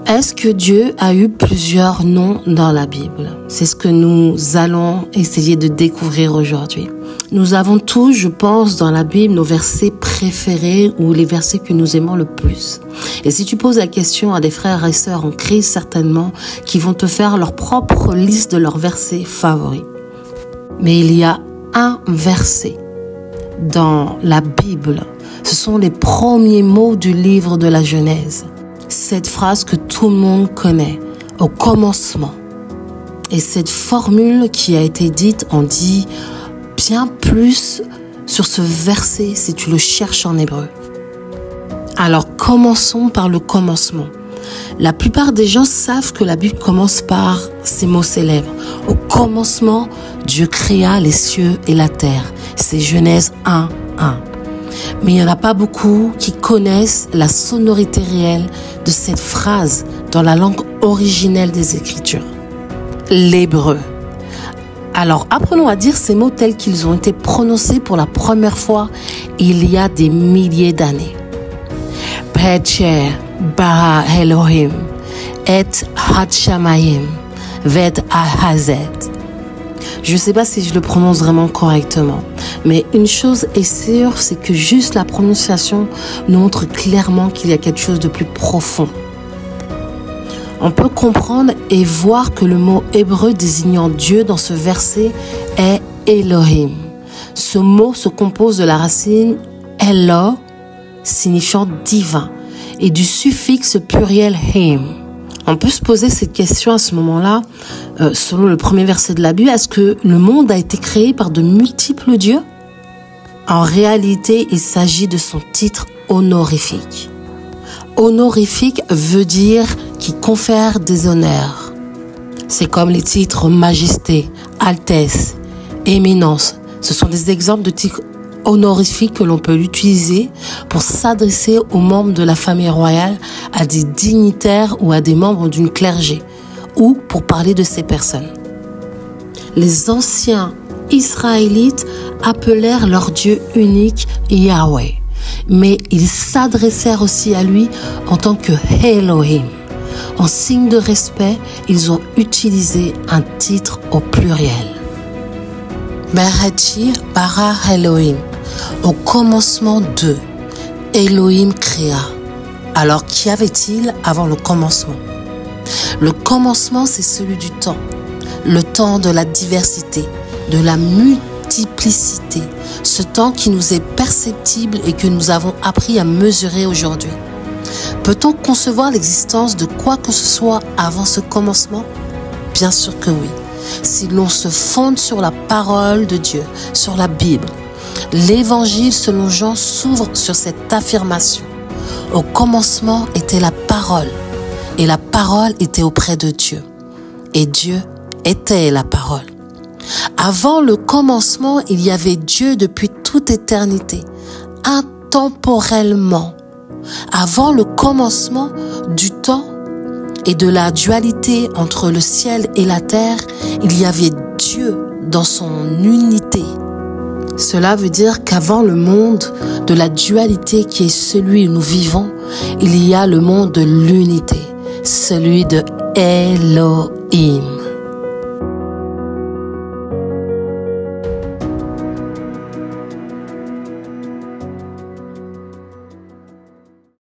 Est-ce que Dieu a eu plusieurs noms dans la Bible? C'est ce que nous allons essayer de découvrir aujourd'hui. Nous avons tous, je pense, dans la Bible, nos versets préférés ou les versets que nous aimons le plus. Et si tu poses la question à des frères et sœurs en Christ, certainement, qui vont te faire leur propre liste de leurs versets favoris. Mais il y a un verset dans la Bible. Ce sont les premiers mots du livre de la Genèse. Cette phrase que tout le monde connaît, au commencement. Et cette formule qui a été dite en dit bien plus sur ce verset si tu le cherches en hébreu. Alors commençons par le commencement. La plupart des gens savent que la Bible commence par ces mots célèbres. Au commencement, Dieu créa les cieux et la terre. C'est Genèse 1:1. Mais il n'y en a pas beaucoup qui connaissent la sonorité réelle de cette phrase dans la langue originelle des Écritures, l'hébreu. Alors, apprenons à dire ces mots tels qu'ils ont été prononcés pour la première fois il y a des milliers d'années. Pecher bara Elohim et Hatshamayim ved ahazet. Je ne sais pas si je le prononce vraiment correctement, mais une chose est sûre, c'est que juste la prononciation nous montre clairement qu'il y a quelque chose de plus profond. On peut comprendre et voir que le mot hébreu désignant Dieu dans ce verset est Elohim. Ce mot se compose de la racine Elo, signifiant divin, et du suffixe pluriel Him. On peut se poser cette question à ce moment-là, selon le premier verset de la Bible, est-ce que le monde a été créé par de multiples dieux? En réalité, il s'agit de son titre honorifique. Honorifique veut dire qui confère des honneurs. C'est comme les titres majesté, altesse, éminence. Ce sont des exemples de titres honorifiques que l'on peut utiliser pour s'adresser aux membres de la famille royale, à des dignitaires ou à des membres d'une clergé, ou pour parler de ces personnes. Les anciens Israélites appelèrent leur Dieu unique Yahweh, mais ils s'adressèrent aussi à lui en tant que Elohim. En signe de respect, ils ont utilisé un titre au pluriel. Bereshit bara Elohim. Au commencement de Elohim créa. Alors qu'y avait-il avant le commencement? Le commencement, c'est celui du temps. Le temps de la diversité, de la multiplicité. Ce temps qui nous est perceptible et que nous avons appris à mesurer aujourd'hui. Peut-on concevoir l'existence de quoi que ce soit avant ce commencement? Bien sûr que oui. Si l'on se fonde sur la parole de Dieu, sur la Bible, l'Évangile selon Jean s'ouvre sur cette affirmation. Au commencement était la parole, et la parole était auprès de Dieu, et Dieu était la parole. Avant le commencement, il y avait Dieu depuis toute éternité, intemporellement. Avant le commencement du temps et de la dualité entre le ciel et la terre, il y avait Dieu dans son unité. Cela veut dire qu'avant le monde de la dualité qui est celui où nous vivons, il y a le monde de l'unité, celui de Elohim.